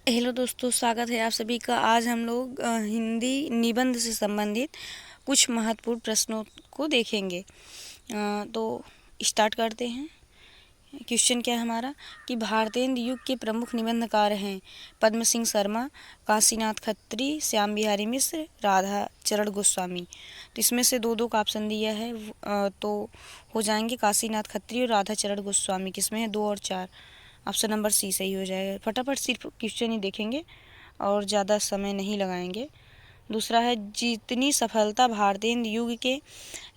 Hello दोस्तों, स्वागत है आप सभी का। आज हम लोग हिंदी निबंध से संबंधित कुछ महत्वपूर्ण प्रश्नों को देखेंगे। तो स्टार्ट करते हैं। क्वेश्चन क्या है हमारा कि भारतीय युग के प्रमुख निबंधकार हैं पद्म सिंह शर्मा, काशीनाथ खत्री, श्याम बिहारी मिश्र, राधा चरण गोस्वामी। तो इसमें से दो दो का ऑप्शन दिया है, तो हो जाएंगे काशीनाथ खत्री और राधा चरण गोस्वामी। किसमें है 2 और 4। ऑप्शन नंबर सी सही हो जाएगा। फटाफट सिर्फ क्वेश्चन ही देखेंगे और ज़्यादा समय नहीं लगाएंगे। दूसरा है, जितनी सफलता भारतीय युग के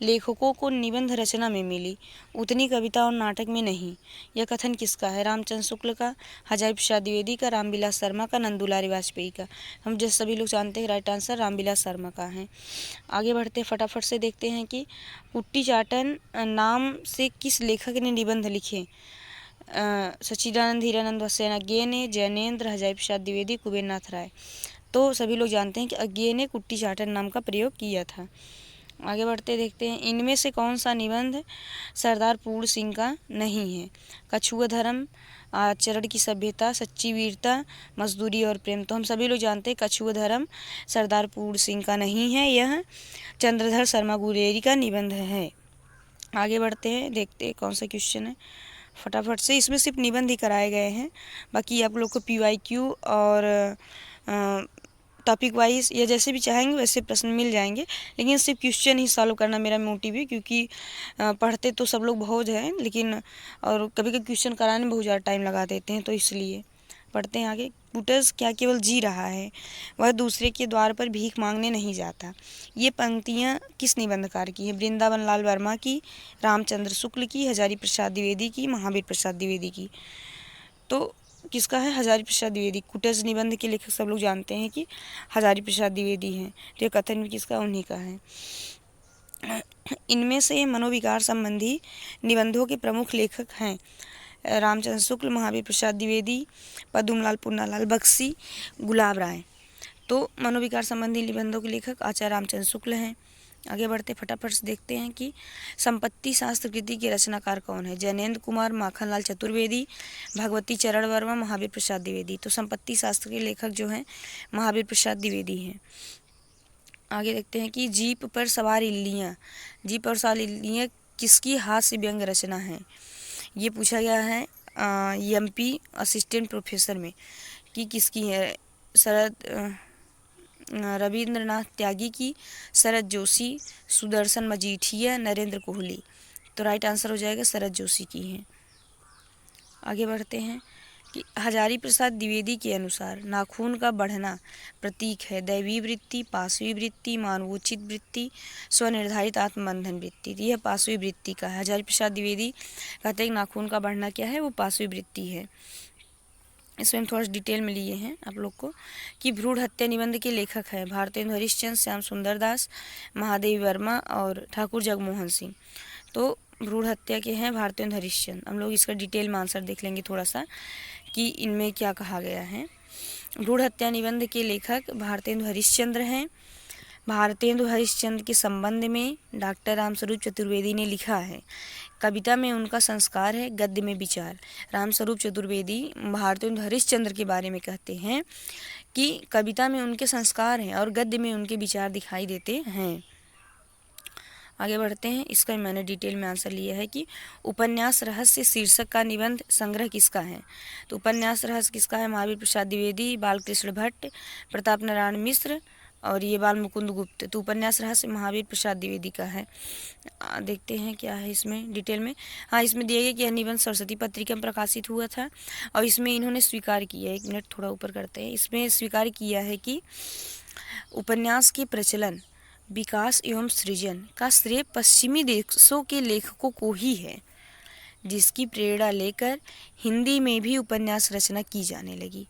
लेखकों को निबंध रचना में मिली उतनी कविता और नाटक में नहीं। यह कथन किसका है? रामचंद्र शुक्ल का, हजारी प्रसाद द्विवेदी का, रामविलास शर्मा का, नंदुलारी वाजपेयी का। हम जैसे सभी लोग जानते हैं राइट आंसर रामविलास शर्मा का है। आगे बढ़ते फटाफट से देखते हैं कि कुट्टी चाटन नाम से किस लेखक ने निबंध लिखे। सच्चिदानंद हीरानंद वत्सेना ने, जैनेन्द्र, हजारी प्रसाद द्विवेदी, कुबेरनाथ राय। तो सभी लोग जानते हैं कि अज्ञे ने कुट्टी चाटन नाम का प्रयोग किया था। आगे बढ़ते देखते हैं, इनमें से कौन सा निबंध सरदार पूर्ण सिंह का नहीं है? कछुआ धर्म, आचरण की सभ्यता, सच्ची वीरता, मजदूरी और प्रेम। तो हम सभी लोग जानते हैं कछुआ धर्म सरदार पूर्ण सिंह का नहीं है, यह चंद्रधर शर्मा गुलेरी का निबंध है। आगे बढ़ते हैं, देखते हैं कौन सा क्वेश्चन है फटाफट से। इसमें सिर्फ निबंध ही कराए गए हैं, बाकी आप लोग को PYQ और टॉपिक वाइज या जैसे भी चाहेंगे वैसे प्रश्न मिल जाएंगे, लेकिन सिर्फ क्वेश्चन ही सॉल्व करना मेरा मोटिव है, क्योंकि पढ़ते तो सब लोग बहुत हैं, लेकिन और कभी कभी क्वेश्चन कराने में बहुत ज़्यादा टाइम लगा देते हैं, तो इसलिए पढ़ते हैं आगे। पुटस क्या केवल जी रहा है, वह दूसरे के द्वार पर भीख मांगने नहीं जाता। ये पंक्तियाँ किस निबंधकार की है? वृंदावन लाल वर्मा की, रामचंद्र शुक्ल की, हजारी प्रसाद द्विवेदी की, महावीर प्रसाद द्विवेदी की। तो किसका है? हजारी प्रसाद द्विवेदी। कुटज निबंध के लेखक सब लोग जानते हैं कि हजारी प्रसाद द्विवेदी हैं। तो ये कथन भी किसका? उन्हीं का है। इनमें से मनोविकार संबंधी निबंधों के प्रमुख लेखक हैं रामचंद्र शुक्ल, महावीर प्रसाद द्विवेदी, पद्मलाल पुन्नालाल बख्शी, गुलाब राय। तो मनोविकार संबंधी निबंधों के लेखक आचार्य रामचंद्र शुक्ल हैं। आगे बढ़ते फटाफट से देखते हैं कि संपत्ति शास्त्र कृति के रचनाकार कौन है? जैनेन्द्र कुमार, माखनलाल चतुर्वेदी, भगवती चरण वर्मा, महावीर प्रसाद द्विवेदी। तो संपत्ति शास्त्र के लेखक जो हैं महावीर प्रसाद द्विवेदी हैं। आगे देखते हैं कि जीप पर सवार इल्लियाँ, जीप पर सवार इल्लियाँ किसकी हास्य व्यंग रचना है? ये पूछा गया है MP असिस्टेंट प्रोफेसर में कि किसकी है? रविंद्रनाथ त्यागी की, शरद जोशी, सुदर्शन मजीठिया, नरेंद्र कोहली। तो राइट आंसर हो जाएगा शरद जोशी की है। आगे बढ़ते हैं कि हजारी प्रसाद द्विवेदी के अनुसार नाखून का बढ़ना प्रतीक है दैवी वृत्ति, पाशवी वृत्ति, मानवोचित वृत्ति, स्वनिर्धारित आत्मबंधन वृत्ति। यह पाशवी वृत्ति का है। हजारी प्रसाद द्विवेदी कहते हैं नाखून का बढ़ना क्या है? वो पाशवी वृत्ति है। इसमें हम थोड़ा सा डिटेल में लिए हैं आप लोग को कि भ्रूण हत्या निबंध के लेखक हैं भारतेंदु हरिश्चंद्र, श्याम सुंदर दास, महादेवी वर्मा और ठाकुर जगमोहन सिंह। तो भ्रूण हत्या के हैं भारतेंदु हरिश्चंद्र। हम लोग इसका डिटेल में आंसर देख लेंगे थोड़ा सा कि इनमें क्या कहा गया है। भ्रूण हत्या निबंध के लेखक भारतेंदु हरिश्चंद्र हैं। भारतेंदु हरिश्चंद्र के संबंध में डॉक्टर रामस्वरूप चतुर्वेदी ने लिखा है, कविता में उनका संस्कार है, गद्य में विचार। रामस्वरूप चतुर्वेदी भारतेंदु हरिश्चंद्र के बारे में कहते हैं कि कविता में उनके संस्कार हैं और गद्य में उनके विचार दिखाई देते हैं। आगे बढ़ते हैं, इसका मैंने डिटेल में आंसर लिया है कि उपन्यास रहस्य शीर्षक का निबंध संग्रह किसका है? तो उपन्यास रहस्य किसका है? महावीर प्रसाद द्विवेदी, बालकृष्ण भट्ट, प्रताप नारायण मिश्र और ये बाल मुकुंद गुप्त। तो उपन्यास रहस्य महावीर प्रसाद द्विवेदी का है। देखते हैं क्या है इसमें डिटेल में। हाँ, इसमें दिया गया कि यह निबंध सरस्वती पत्रिका में प्रकाशित हुआ था और इसमें इन्होंने स्वीकार किया है, 1 मिनट थोड़ा ऊपर करते हैं, इसमें स्वीकार किया है कि उपन्यास के प्रचलन, विकास एवं सृजन का श्रेय पश्चिमी देशों के लेखकों को ही है, जिसकी प्रेरणा लेकर हिंदी में भी उपन्यास रचना की जाने लगी।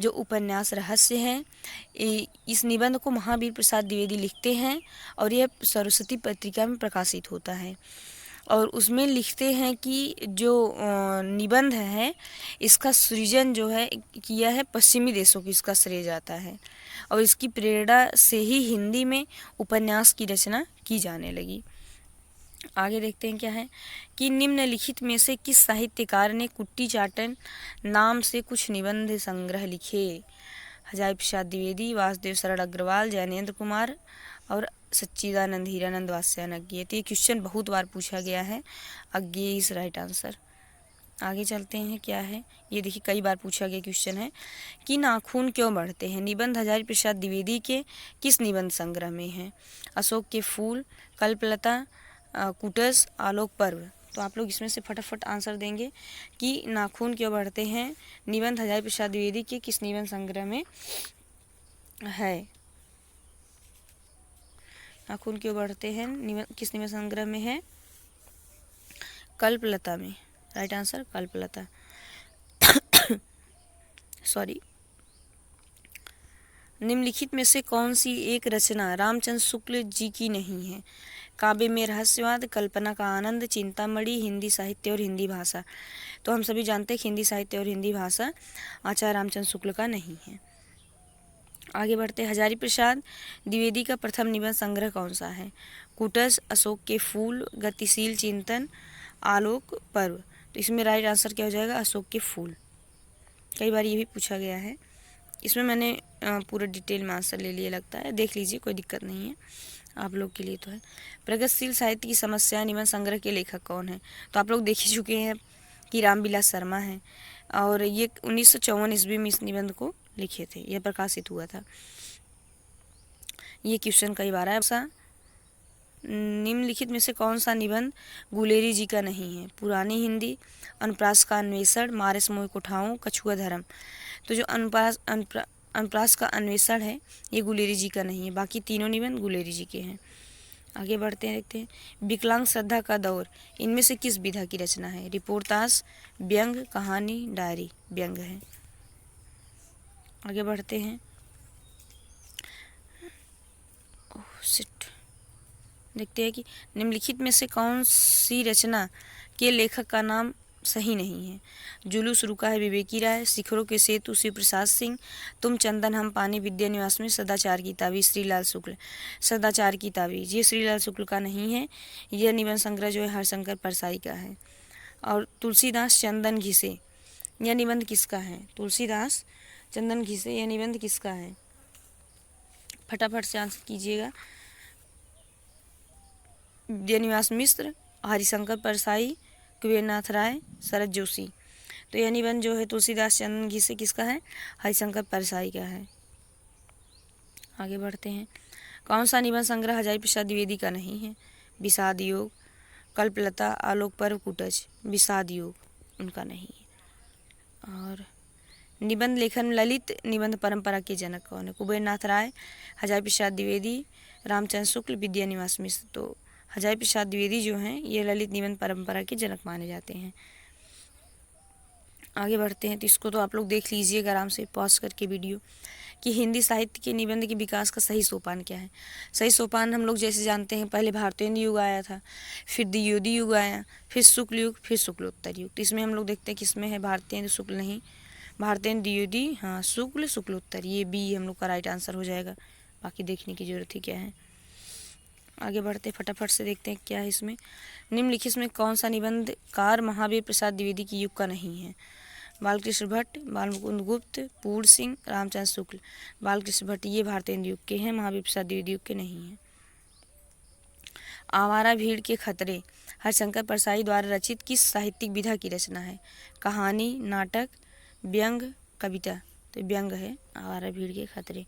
जो उपन्यास रहस्य है, इस निबंध को महावीर प्रसाद द्विवेदी लिखते हैं और यह सरस्वती पत्रिका में प्रकाशित होता है और उसमें लिखते हैं कि जो निबंध है इसका सृजन जो है किया है पश्चिमी देशों को, इसका श्रेय जाता है और इसकी प्रेरणा से ही हिंदी में उपन्यास की रचना की जाने लगी। आगे देखते हैं क्या है कि निम्नलिखित में से किस साहित्यकार ने कुट्टी चाटन नाम से कुछ निबंध संग्रह लिखे। हजारी प्रसाद द्विवेदी, वासुदेव शरण अग्रवाल, जैनेन्द्र कुमार और सच्चिदानंद हीरानंद वात्स्यायन अज्ञेय। तो ये क्वेश्चन बहुत बार पूछा गया है, अज्ञेय इज राइट आंसर। आगे चलते हैं क्या है, ये देखिए कई बार पूछा गया क्वेश्चन है कि नाखून क्यों बढ़ते हैं। निबंध हजारी प्रसाद द्विवेदी के किस निबंध संग्रह में है। अशोक के फूल, कल्पलता, कुटस, आलोक पर्व। तो आप लोग इसमें से फटाफट आंसर देंगे कि नाखून क्यों बढ़ते हैं निबंध हजारी प्रसाद द्विवेदी के किस निबंध संग्रह में है। नाखून क्यों बढ़ते हैं किस निबंध संग्रह में है, कल्पलता में। Right answer Kalpalata. सॉरी। निम्नलिखित में से कौन सी एक रचना रामचंद्र शुक्ल जी की नहीं है। काव्य में रहस्यवाद, कल्पना का आनंद, चिंतामणि, हिंदी साहित्य और हिंदी भाषा। तो हम सभी जानते हैं कि हिंदी साहित्य और हिंदी भाषा आचार्य रामचंद्र शुक्ल का नहीं है। आगे बढ़ते हैं, हजारी प्रसाद द्विवेदी का प्रथम निबंध संग्रह कौन सा है। कुटस, अशोक के फूल, गतिशील चिंतन, आलोक पर्व। तो इसमें राइट आंसर क्या हो जाएगा, अशोक के फूल। कई बार ये भी पूछा गया है, इसमें मैंने पूरा डिटेल में आंसर ले लिया लगता है, देख लीजिए कोई दिक्कत नहीं है, आप लोग के लिए तो है। प्रगतिशील साहित्य की समस्या निबंध संग्रह के लेखक कौन है। तो आप लोग देख ही चुके हैं कि रामविलास शर्मा है और ये 1954 ईस्वी में इस निबंध को लिखे थे, यह प्रकाशित हुआ था। ये क्वेश्चन कई बार है। निम्नलिखित में से कौन सा निबंध गुलेरी जी का नहीं है। पुरानी हिंदी, अनुप्रास का अन्वेषण, मारस मोह कुठाऊं, कछुआ धर्म। तो जो अनुप्रास का अन्वेषण है ये गुलेरी जी का नहीं है, बाकी तीनों निबंध गुलेरी जी के हैं। आगे बढ़ते हैं, देखते हैं विकलांग श्रद्धा का दौर इनमें से किस विधा की रचना है। रिपोर्टाज, व्यंग, कहानी, डायरी। व्यंग है। आगे बढ़ते हैं, देखते हैं कि निम्नलिखित में से कौन सी रचना के लेखक का नाम सही नहीं है। जुलूस रुका है विवेकी राय, शिखरों के सेतु शिव प्रसाद सिंह, तुम चंदन हम पानी विद्या निवास में, सदाचार की ताबीज श्रीलाल शुक्ल। सदाचार की ताबीज ये श्रीलाल शुक्ल का नहीं है, यह निबंध संग्रह जो है हरशंकर परसाई का है। और तुलसीदास चंदन घिसे, यह निबंध किसका है। तुलसीदास चंदन घिसे यह निबंध किसका है, फटाफट से आंसर कीजिएगा। विद्यानिवास मिश्र, हरिशंकर परसाई, कुबेरनाथ राय, शरद जोशी। तो यह निबंध जो है तुलसीदास चंदन घिसे किसका है, हरिशंकर परसाई का है। आगे बढ़ते हैं, कौन सा निबंध संग्रह हजारी प्रसाद द्विवेदी का नहीं है। विषाद योग, कल्पलता, आलोक पर्व, कुटज। विषाद योग उनका नहीं है। और निबंध लेखन ललित निबंध परंपरा के जनक कौन है। कुबेरनाथ राय, हजारी प्रसाद द्विवेदी, रामचंद्र शुक्ल, विद्यानिवास मिश्र। तो हजारी प्रसाद द्विवेदी जो हैं ये ललित निबंध परंपरा के जनक माने जाते हैं। आगे बढ़ते हैं, तो इसको तो आप लोग देख लीजिएगा आराम से पॉज करके वीडियो कि हिंदी साहित्य के निबंध के विकास का सही सोपान क्या है। सही सोपान हम लोग जैसे जानते हैं, पहले भारतेंद्र युग आया था, फिर द्विवेदी युग आया, फिर शुक्ल युग, फिर शुक्लोत्तर युग। तो इसमें हम लोग देखते हैं किसमें है भारतेंद्र, शुक्ल नहीं, भारतेंद्र द्विवेदी, हाँ शुक्ल, शुक्लोत्तर, ये बी हम लोग का राइट आंसर हो जाएगा, बाकी देखने की जरूरत ही क्या है। आगे बढ़ते फटाफट से देखते हैं क्या है इसमें। निम्नलिखित में कौन सा निबंधकार महावीर प्रसाद द्विवेदी की युग का नहीं है। बालकृष्ण भट्ट, बालमुकुंद गुप्त, पूर्ण सिंह, रामचंद्र शुक्ल। बालकृष्ण भट्ट ये भारतेंद्र युग के हैं, महावीर प्रसाद द्विवेदी युग के नहीं हैं। आवारा भीड़ के खतरे हरशंकर परसाई द्वारा रचित किस साहित्यिक विधा की रचना है। कहानी, नाटक, व्यंग, कविता। तो व्यंग है आवारा भीड़ के खतरे।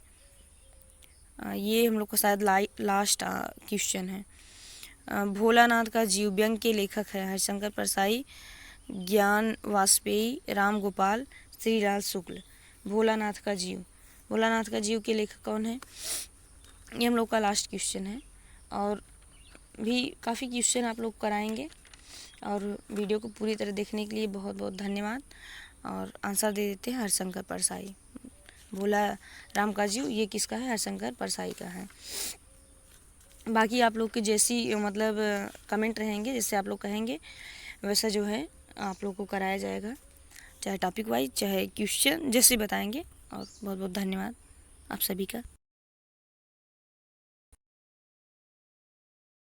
ये हम लोग का शायद लास्ट क्वेश्चन है। भोलानाथ का जीव व्यंग के लेखक है हरिशंकर परसाई, ज्ञान वाजपेयी, राम गोपाल, श्रीलाल शुक्ल। भोलानाथ का जीव, भोलानाथ का जीव के लेखक कौन है, ये हम लोग का लास्ट क्वेश्चन है। और भी काफ़ी क्वेश्चन आप लोग कराएंगे और वीडियो को पूरी तरह देखने के लिए बहुत बहुत धन्यवाद। और आंसर दे देते हैं हरिशंकर परसाई। भोला राम का जीव ये किसका है, हरशंकर परसाई का है। बाकी आप लोग की जैसी मतलब कमेंट रहेंगे, जैसे आप लोग कहेंगे वैसा जो है आप लोग को कराया जाएगा, चाहे टॉपिक वाइज चाहे क्वेश्चन जैसे बताएंगे। और बहुत बहुत धन्यवाद आप सभी का।